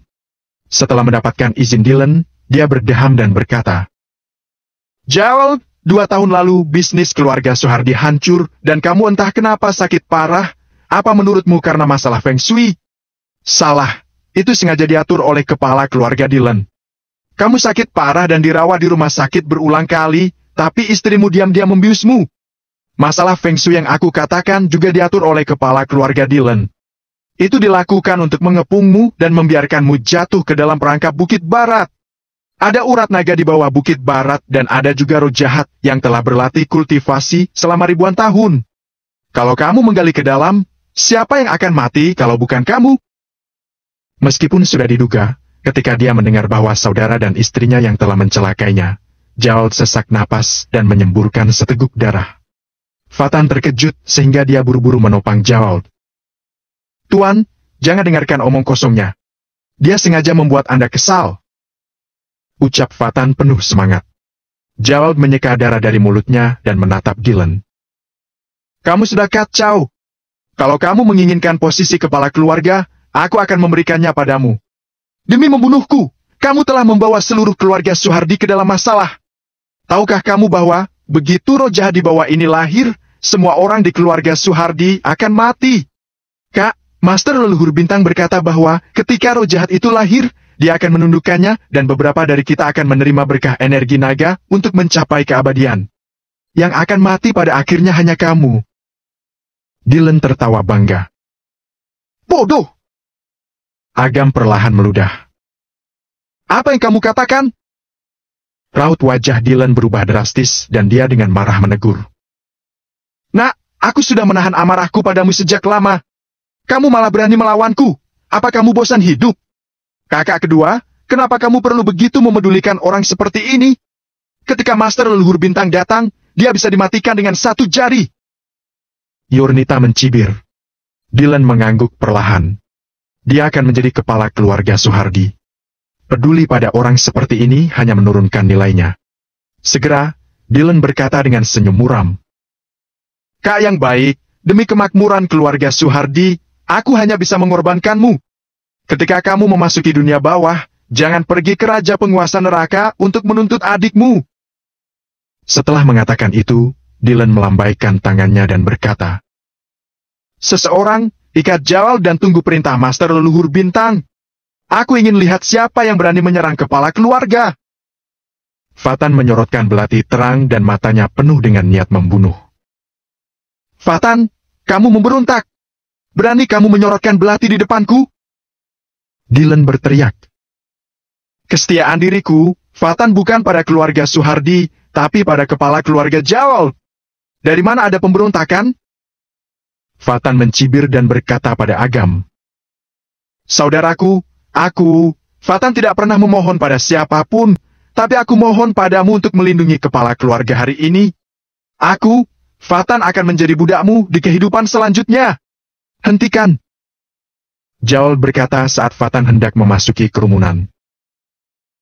Setelah mendapatkan izin Dylan, dia berdeham dan berkata, Joel, 2 tahun lalu bisnis keluarga Suhardi hancur dan kamu entah kenapa sakit parah. Apa menurutmu karena masalah Feng Shui? Salah, itu sengaja diatur oleh kepala keluarga Dylan. Kamu sakit parah dan dirawat di rumah sakit berulang kali, tapi istrimu diam-diam membiusmu. Masalah Feng Shui yang aku katakan juga diatur oleh kepala keluarga Dylan. Itu dilakukan untuk mengepungmu dan membiarkanmu jatuh ke dalam perangkap Bukit Barat. Ada urat naga di bawah Bukit Barat dan ada juga roh jahat yang telah berlatih kultivasi selama ribuan tahun. Kalau kamu menggali ke dalam, siapa yang akan mati kalau bukan kamu? Meskipun sudah diduga, ketika dia mendengar bahwa saudara dan istrinya yang telah mencelakainya, Joel sesak napas dan menyemburkan seteguk darah. Fatan terkejut sehingga dia buru-buru menopang Joel. Tuan, jangan dengarkan omong kosongnya. Dia sengaja membuat Anda kesal. Ucap Fatan penuh semangat. Joel menyeka darah dari mulutnya dan menatap Dylan. Kamu sudah kacau. Kalau kamu menginginkan posisi kepala keluarga, aku akan memberikannya padamu. demi membunuhku, kamu telah membawa seluruh keluarga Suhardi ke dalam masalah. Tahukah kamu bahwa, begitu roh jahat di bawah ini lahir, semua orang di keluarga Suhardi akan mati? Kak, Master Leluhur Bintang berkata bahwa, ketika roh jahat itu lahir, dia akan menundukkannya, dan beberapa dari kita akan menerima berkah energi naga untuk mencapai keabadian. Yang akan mati pada akhirnya hanya kamu. Dylan tertawa bangga. Bodoh! Agam perlahan meludah. Apa yang kamu katakan? Raut wajah Dylan berubah drastis dan dia dengan marah menegur. Nak, aku sudah menahan amarahku padamu sejak lama. Kamu malah berani melawanku. Apa kamu bosan hidup? Kakak kedua, kenapa kamu perlu begitu memedulikan orang seperti ini? Ketika Master Leluhur Bintang datang, dia bisa dimatikan dengan satu jari. Yornita mencibir. Dylan mengangguk perlahan. Dia akan menjadi kepala keluarga Suhardi. Peduli pada orang seperti ini hanya menurunkan nilainya. Segera, Dylan berkata dengan senyum muram. Kak yang baik, demi kemakmuran keluarga Suhardi, aku hanya bisa mengorbankanmu. Ketika kamu memasuki dunia bawah, jangan pergi ke Raja Penguasa Neraka untuk menuntut adikmu. Setelah mengatakan itu, Dylan melambaikan tangannya dan berkata, Seseorang, ikat Jawal dan tunggu perintah Master Leluhur Bintang. Aku ingin lihat siapa yang berani menyerang kepala keluarga. Fatan menyorotkan belati terang dan matanya penuh dengan niat membunuh. Fatan, kamu memberontak. Berani kamu menyorotkan belati di depanku? Dylan berteriak. Kesetiaan diriku, Fatan bukan pada keluarga Suhardi, tapi pada kepala keluarga Jawal. Dari mana ada pemberontakan? Fatan mencibir dan berkata pada Agam. Saudaraku, Fatan tidak pernah memohon pada siapapun, tapi aku mohon padamu untuk melindungi kepala keluarga hari ini. Aku, Fatan akan menjadi budakmu di kehidupan selanjutnya. Hentikan. Jawal berkata saat Fatan hendak memasuki kerumunan.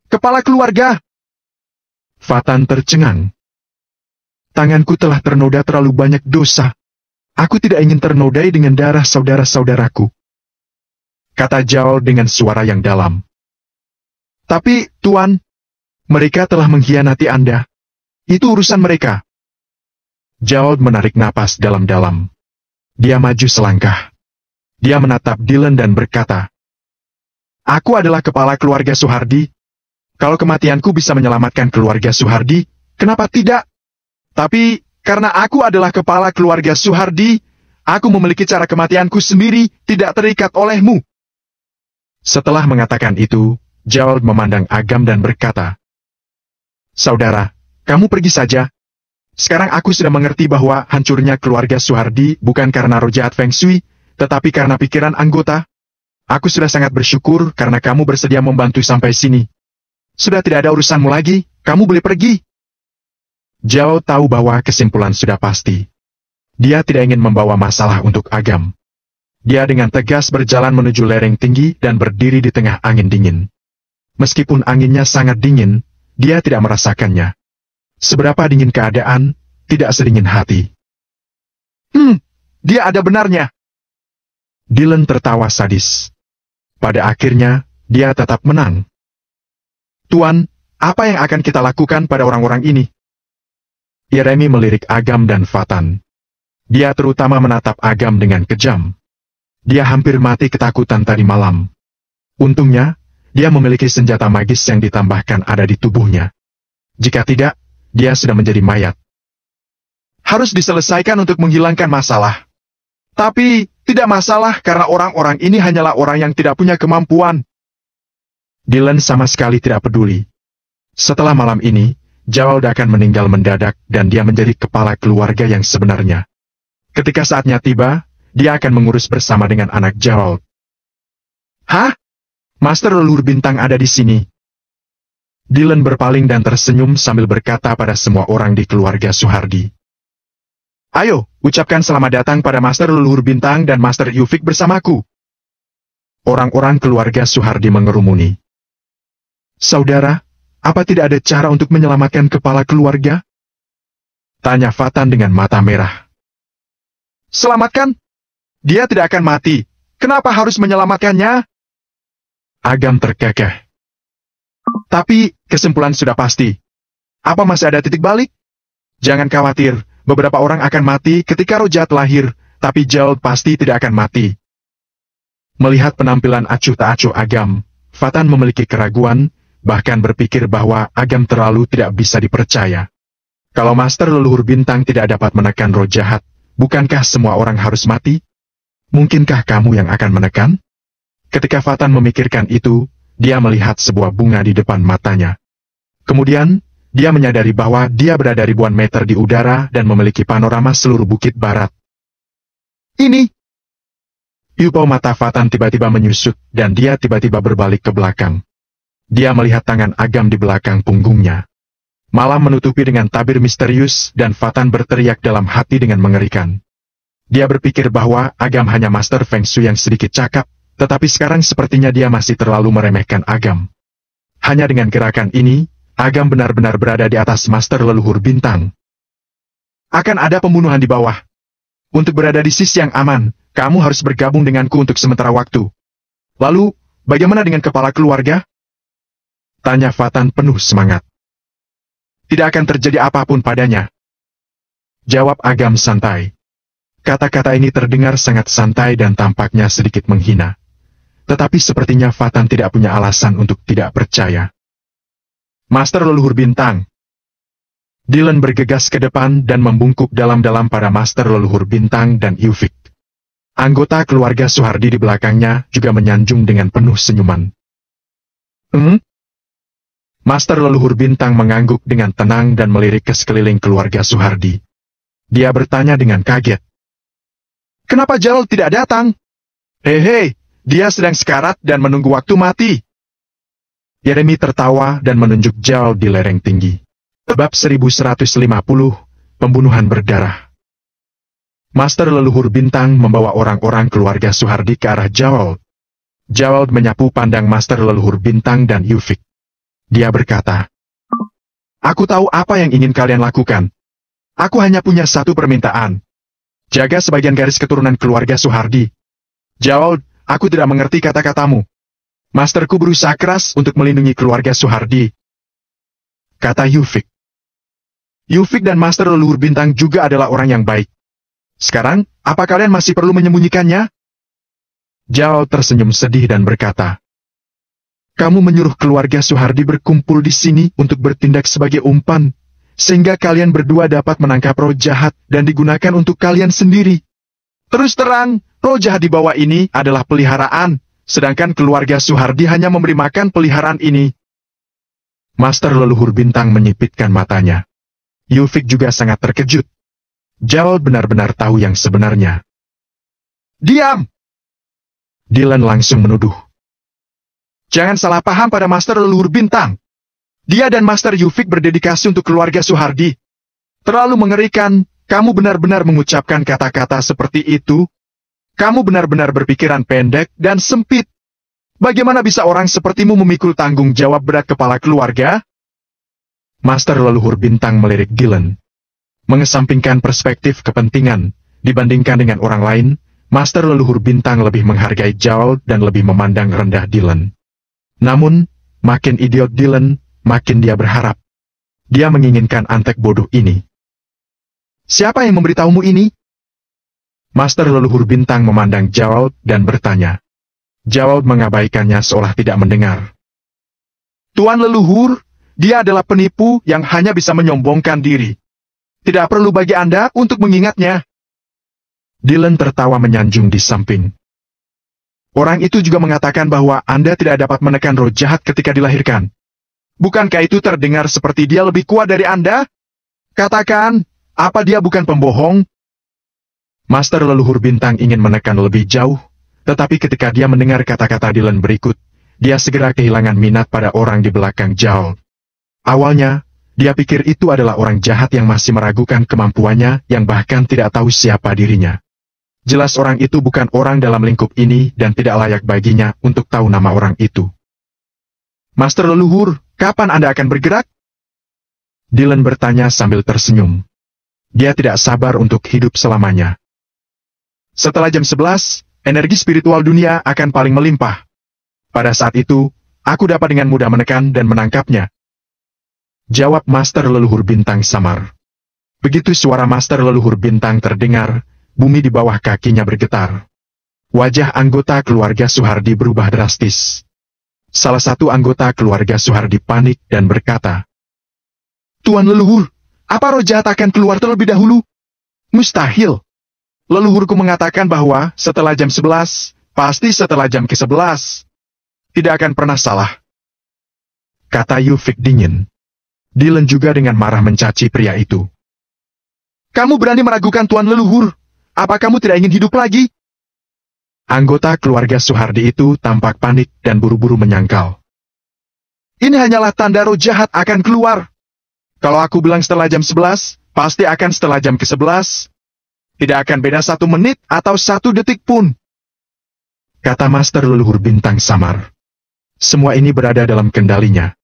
Kepala keluarga. Fatan tercengang. Tanganku telah ternoda terlalu banyak dosa. Aku tidak ingin ternodai dengan darah saudara-saudaraku. Kata Jawal dengan suara yang dalam. Tapi, Tuan, mereka telah mengkhianati Anda. Itu urusan mereka. Jawal menarik napas dalam-dalam. Dia maju selangkah. Dia menatap Dylan dan berkata, Aku adalah kepala keluarga Suhardi. Kalau kematianku bisa menyelamatkan keluarga Suhardi, kenapa tidak? Tapi, karena aku adalah kepala keluarga Suhardi, aku memiliki cara kematianku sendiri, tidak terikat olehmu. Setelah mengatakan itu, Jawal memandang Agam dan berkata, Saudara, kamu pergi saja. Sekarang aku sudah mengerti bahwa hancurnya keluarga Suhardi bukan karena roh jahat Feng Shui, tetapi karena pikiran anggota. Aku sudah sangat bersyukur karena kamu bersedia membantu sampai sini. Sudah tidak ada urusanmu lagi, kamu boleh pergi. Zhao tahu bahwa kesimpulan sudah pasti. Dia tidak ingin membawa masalah untuk Agam. Dia dengan tegas berjalan menuju lereng tinggi dan berdiri di tengah angin dingin. Meskipun anginnya sangat dingin, dia tidak merasakannya. Seberapa dingin keadaan, tidak sedingin hati. Dia ada benarnya. Dylan tertawa sadis. Pada akhirnya, dia tetap menang. Tuan, apa yang akan kita lakukan pada orang-orang ini? Yeremi melirik Agam dan Fatan. Dia terutama menatap Agam dengan kejam. Dia hampir mati ketakutan tadi malam. Untungnya, dia memiliki senjata magis yang ditambahkan ada di tubuhnya. Jika tidak, dia sudah menjadi mayat. Harus diselesaikan untuk menghilangkan masalah. Tapi, tidak masalah karena orang-orang ini hanyalah orang yang tidak punya kemampuan. Dylan sama sekali tidak peduli. Setelah malam ini, Jawal akan meninggal mendadak dan dia menjadi kepala keluarga yang sebenarnya. Ketika saatnya tiba, dia akan mengurus bersama dengan anak Jawal. Hah? Master Leluhur Bintang ada di sini. Dylan berpaling dan tersenyum sambil berkata pada semua orang di keluarga Suhardi. Ayo, ucapkan selamat datang pada Master Leluhur Bintang dan Master Yufik bersamaku. Orang-orang keluarga Suhardi mengerumuni. Saudara, apa tidak ada cara untuk menyelamatkan kepala keluarga? Tanya Fatan dengan mata merah. Selamatkan? Dia tidak akan mati. Kenapa harus menyelamatkannya? Agam terkekeh. Tapi, kesimpulan sudah pasti. Apa masih ada titik balik? Jangan khawatir, beberapa orang akan mati ketika roh jahat lahir, tapi Gerald pasti tidak akan mati. Melihat penampilan acuh tak acuh Agam, Fatan memiliki keraguan, bahkan berpikir bahwa Agam terlalu tidak bisa dipercaya. Kalau Master Leluhur Bintang tidak dapat menekan roh jahat, bukankah semua orang harus mati? Mungkinkah kamu yang akan menekan? Ketika Fatan memikirkan itu, dia melihat sebuah bunga di depan matanya. Kemudian, dia menyadari bahwa dia berada ribuan meter di udara dan memiliki panorama seluruh bukit barat. Ini! Pupil mata Fatan tiba-tiba menyusut dan dia tiba-tiba berbalik ke belakang. Dia melihat tangan Agam di belakang punggungnya. Malam menutupi dengan tabir misterius dan Fatan berteriak dalam hati dengan mengerikan. Dia berpikir bahwa Agam hanya master Feng Shui yang sedikit cakap, tetapi sekarang sepertinya dia masih terlalu meremehkan Agam. Hanya dengan gerakan ini, Agam benar-benar berada di atas Master Leluhur Bintang. Akan ada pembunuhan di bawah. Untuk berada di sisi yang aman, kamu harus bergabung denganku untuk sementara waktu. Lalu, bagaimana dengan kepala keluarga? Tanya Fatan penuh semangat. Tidak akan terjadi apapun padanya. Jawab Agam santai. Kata-kata ini terdengar sangat santai dan tampaknya sedikit menghina. Tetapi sepertinya Fatan tidak punya alasan untuk tidak percaya. Master Leluhur Bintang. Dylan bergegas ke depan dan membungkuk dalam-dalam pada Master Leluhur Bintang dan Yufik. Anggota keluarga Suhardi di belakangnya juga menyanjung dengan penuh senyuman. Master Leluhur Bintang mengangguk dengan tenang dan melirik ke sekeliling keluarga Suhardi. Dia bertanya dengan kaget. Kenapa Gerald tidak datang? Hei, dia sedang sekarat dan menunggu waktu mati. Yeremi tertawa dan menunjuk Gerald di lereng tinggi. Bab 1150, Pembunuhan Berdarah. Master Leluhur Bintang membawa orang-orang keluarga Suhardi ke arah Gerald. Gerald menyapu pandang Master Leluhur Bintang dan Yufik. Dia berkata, "Aku tahu apa yang ingin kalian lakukan. Aku hanya punya satu permintaan. Jaga sebagian garis keturunan keluarga Suhardi. Gerald, aku tidak mengerti kata-katamu. Masterku berusaha keras untuk melindungi keluarga Suhardi," kata Yufik. Yufik dan Master Leluhur Bintang juga adalah orang yang baik. Sekarang, apa kalian masih perlu menyembunyikannya? Gerald tersenyum sedih dan berkata, "Kamu menyuruh keluarga Suhardi berkumpul di sini untuk bertindak sebagai umpan, sehingga kalian berdua dapat menangkap roh jahat dan digunakan untuk kalian sendiri. Terus terang, roh jahat di bawah ini adalah peliharaan, sedangkan keluarga Suhardi hanya memberi makan peliharaan ini." Master Leluhur Bintang menyipitkan matanya. Yufik juga sangat terkejut. Gerald benar-benar tahu yang sebenarnya. "Diam!" Dylan langsung menuduh. "Jangan salah paham pada Master Leluhur Bintang. Dia dan Master Yufik berdedikasi untuk keluarga Suhardi. Terlalu mengerikan, kamu benar-benar mengucapkan kata-kata seperti itu. Kamu benar-benar berpikiran pendek dan sempit. Bagaimana bisa orang sepertimu memikul tanggung jawab berat kepala keluarga?" Master Leluhur Bintang melirik Dylan. Mengesampingkan perspektif kepentingan, dibandingkan dengan orang lain, Master Leluhur Bintang lebih menghargai Gerald dan lebih memandang rendah Dylan. Namun, makin idiot Dylan, makin dia berharap. Dia menginginkan antek bodoh ini. "Siapa yang memberitahumu ini?" Master Leluhur Bintang memandang Gerald dan bertanya. Gerald mengabaikannya seolah tidak mendengar. "Tuan Leluhur, dia adalah penipu yang hanya bisa menyombongkan diri. Tidak perlu bagi Anda untuk mengingatnya." Dylan tertawa menyanjung di samping. "Orang itu juga mengatakan bahwa Anda tidak dapat menekan roh jahat ketika dilahirkan. Bukankah itu terdengar seperti dia lebih kuat dari Anda? Katakan, apa dia bukan pembohong?" Master Leluhur Bintang ingin menekan lebih jauh, tetapi ketika dia mendengar kata-kata Dylan berikut, dia segera kehilangan minat pada orang di belakang Gerald. Awalnya, dia pikir itu adalah orang jahat yang masih meragukan kemampuannya yang bahkan tidak tahu siapa dirinya. Jelas orang itu bukan orang dalam lingkup ini dan tidak layak baginya untuk tahu nama orang itu. "Master Leluhur, kapan Anda akan bergerak?" Dylan bertanya sambil tersenyum. Dia tidak sabar untuk hidup selamanya. "Setelah jam 11, energi spiritual dunia akan paling melimpah. Pada saat itu, aku dapat dengan mudah menekan dan menangkapnya. Jawab Master Leluhur Bintang samar. Begitu suara Master Leluhur Bintang terdengar, bumi di bawah kakinya bergetar. Wajah anggota keluarga Suhardi berubah drastis. Salah satu anggota keluarga Suhardi panik dan berkata, "Tuan Leluhur, apa roh jahat akan keluar terlebih dahulu?" "Mustahil. Leluhurku mengatakan bahwa setelah jam 11, pasti setelah jam ke-11. Tidak akan pernah salah," kata Yufik dingin. Dylan juga dengan marah mencaci pria itu. "Kamu berani meragukan Tuan Leluhur? Apa kamu tidak ingin hidup lagi?" Anggota keluarga Suhardi itu tampak panik dan buru-buru menyangkal. "Ini hanyalah tanda roh jahat akan keluar. Kalau aku bilang setelah jam 11, pasti akan setelah jam ke-11. Tidak akan beda 1 menit atau 1 detik pun," kata Master Leluhur Bintang samar. Semua ini berada dalam kendalinya.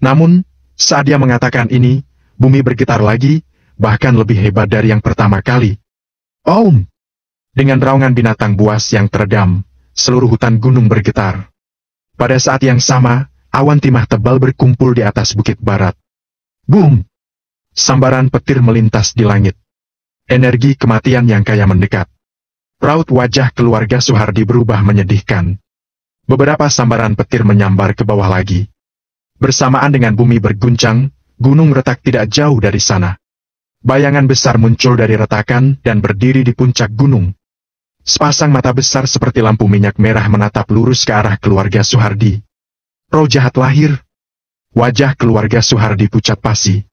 Namun, saat dia mengatakan ini, bumi bergetar lagi, bahkan lebih hebat dari yang pertama kali. Om! Dengan raungan binatang buas yang teredam, seluruh hutan gunung bergetar. Pada saat yang sama, awan timah tebal berkumpul di atas bukit barat. Boom! Sambaran petir melintas di langit. Energi kematian yang kaya mendekat. Raut wajah keluarga Suhardi berubah menyedihkan. Beberapa sambaran petir menyambar ke bawah lagi. Bersamaan dengan bumi berguncang, gunung retak tidak jauh dari sana. Bayangan besar muncul dari retakan dan berdiri di puncak gunung. Sepasang mata besar seperti lampu minyak merah menatap lurus ke arah keluarga Suhardi. Roh jahat lahir. Wajah keluarga Suhardi pucat pasi.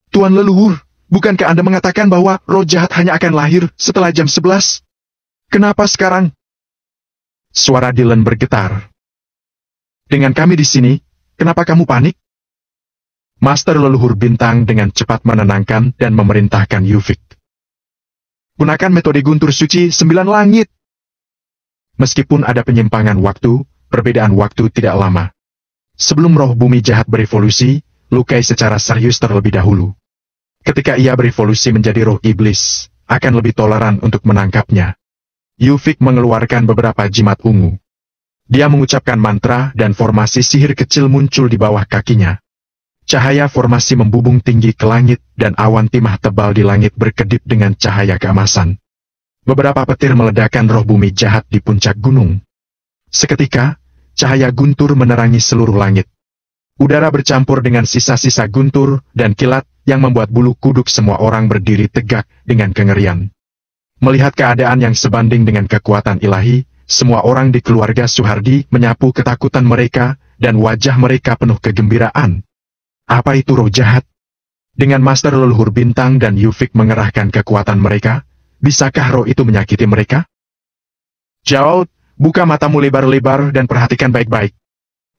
"Tuan Leluhur, bukankah Anda mengatakan bahwa roh jahat hanya akan lahir setelah jam 11? Kenapa sekarang?" Suara Dylan bergetar. "Dengan kami di sini, kenapa kamu panik?" Master Leluhur Bintang dengan cepat menenangkan dan memerintahkan Yufik. "Gunakan metode guntur suci 9 langit." Meskipun ada penyimpangan waktu, perbedaan waktu tidak lama. Sebelum roh bumi jahat berevolusi, Lukai secara serius terlebih dahulu. Ketika ia berevolusi menjadi roh iblis, akan lebih toleran untuk menangkapnya. Yufik mengeluarkan beberapa jimat ungu. Dia mengucapkan mantra dan formasi sihir kecil muncul di bawah kakinya. Cahaya formasi membubung tinggi ke langit dan awan timah tebal di langit berkedip dengan cahaya keemasan. Beberapa petir meledakkan roh bumi jahat di puncak gunung. Seketika, cahaya guntur menerangi seluruh langit. Udara bercampur dengan sisa-sisa guntur dan kilat yang membuat bulu kuduk semua orang berdiri tegak dengan kengerian. Melihat keadaan yang sebanding dengan kekuatan ilahi, semua orang di keluarga Suhardi menyapu ketakutan mereka dan wajah mereka penuh kegembiraan. Apa itu roh jahat? Dengan Master Leluhur Bintang dan Yufik mengerahkan kekuatan mereka, bisakah roh itu menyakiti mereka? "Jauh, buka matamu lebar-lebar dan perhatikan baik-baik.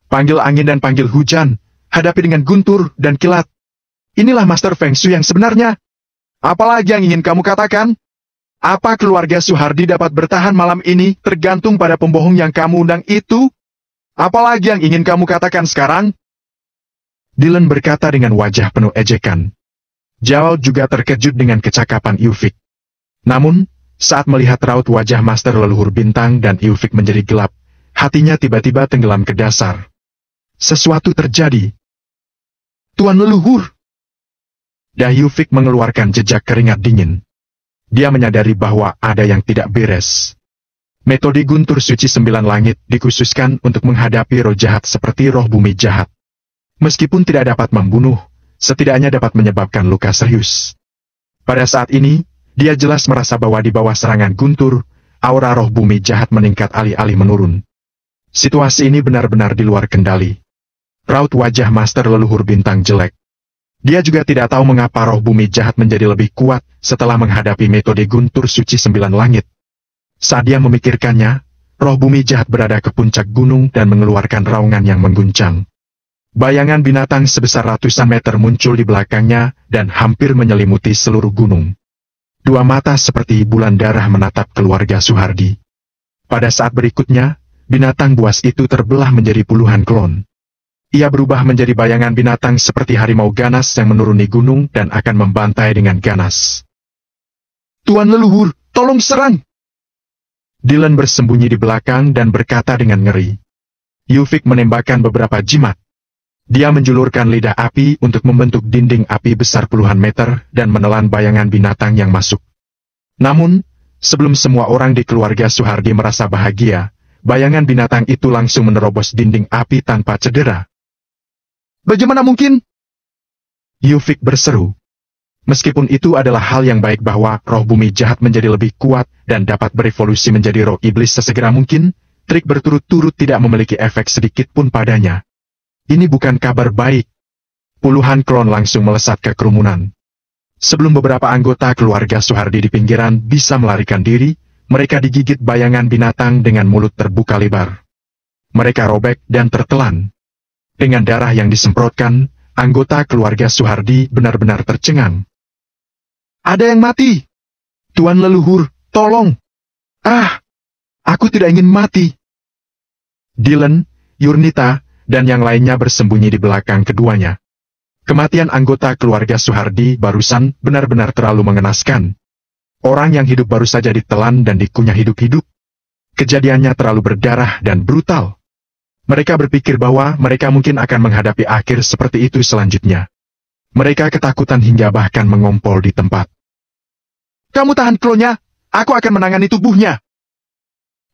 Panggil angin dan panggil hujan, hadapi dengan guntur dan kilat. Inilah Master Feng Shui yang sebenarnya. Apalagi yang ingin kamu katakan? Apa keluarga Suhardi dapat bertahan malam ini tergantung pada pembohong yang kamu undang itu? Apalagi yang ingin kamu katakan sekarang?" Dylan berkata dengan wajah penuh ejekan. Zhao juga terkejut dengan kecakapan Yufik. Namun, saat melihat raut wajah Master Leluhur Bintang dan Yufik menjadi gelap, hatinya tiba-tiba tenggelam ke dasar. Sesuatu terjadi. "Tuan Leluhur!" Yufik mengeluarkan jejak keringat dingin. Dia menyadari bahwa ada yang tidak beres. Metode guntur suci 9 langit dikhususkan untuk menghadapi roh jahat seperti roh bumi jahat. Meskipun tidak dapat membunuh, setidaknya dapat menyebabkan luka serius. Pada saat ini, dia jelas merasa bahwa di bawah serangan guntur, aura roh bumi jahat meningkat alih-alih menurun. Situasi ini benar-benar di luar kendali. Raut wajah Master Leluhur Bintang jelek. Dia juga tidak tahu mengapa roh bumi jahat menjadi lebih kuat setelah menghadapi metode guntur suci 9 langit. Saat dia memikirkannya, roh bumi jahat berada ke puncak gunung dan mengeluarkan raungan yang mengguncang. Bayangan binatang sebesar ratusan meter muncul di belakangnya dan hampir menyelimuti seluruh gunung. 2 mata seperti bulan darah menatap keluarga Suhardi. Pada saat berikutnya, binatang buas itu terbelah menjadi puluhan klon. Ia berubah menjadi bayangan binatang seperti harimau ganas yang menuruni gunung dan akan membantai dengan ganas. "Tuan Leluhur, tolong serang!" Dylan bersembunyi di belakang dan berkata dengan ngeri. Yufik menembakkan beberapa jimat. Dia menjulurkan lidah api untuk membentuk dinding api besar puluhan meter dan menelan bayangan binatang yang masuk. Namun, sebelum semua orang di keluarga Suhardi merasa bahagia, bayangan binatang itu langsung menerobos dinding api tanpa cedera. Bagaimana mungkin? Yufik berseru. Meskipun itu adalah hal yang baik bahwa roh bumi jahat menjadi lebih kuat dan dapat berevolusi menjadi roh iblis sesegera mungkin, trik berturut-turut tidak memiliki efek sedikit pun padanya. Ini bukan kabar baik. Puluhan klon langsung melesat ke kerumunan. Sebelum beberapa anggota keluarga Suhardi di pinggiran bisa melarikan diri, mereka digigit bayangan binatang dengan mulut terbuka lebar. Mereka robek dan tertelan. Dengan darah yang disemprotkan, anggota keluarga Suhardi benar-benar tercengang. Ada yang mati! Tuan leluhur, tolong! Ah! Aku tidak ingin mati! Dylan, Yurnita, dan yang lainnya bersembunyi di belakang keduanya. Kematian anggota keluarga Suhardi barusan benar-benar terlalu mengenaskan. Orang yang hidup baru saja ditelan dan dikunyah hidup-hidup. Kejadiannya terlalu berdarah dan brutal. Mereka berpikir bahwa mereka mungkin akan menghadapi akhir seperti itu selanjutnya. Mereka ketakutan hingga bahkan mengompol di tempat. Kamu tahan klonnya, aku akan menangani tubuhnya.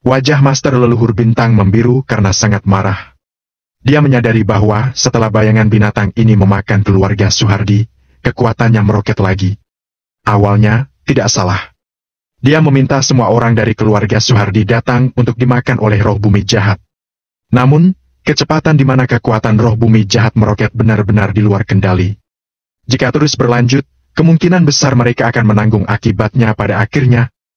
Wajah Master Leluhur Bintang membiru karena sangat marah. Dia menyadari bahwa setelah bayangan binatang ini memakan keluarga Suhardi, kekuatannya meroket lagi. Awalnya, tidak salah. Dia meminta semua orang dari keluarga Suhardi datang untuk dimakan oleh roh bumi jahat. Namun, kecepatan di mana kekuatan roh bumi jahat meroket benar-benar di luar kendali. Jika terus berlanjut, kemungkinan besar mereka akan menanggung akibatnya pada akhirnya.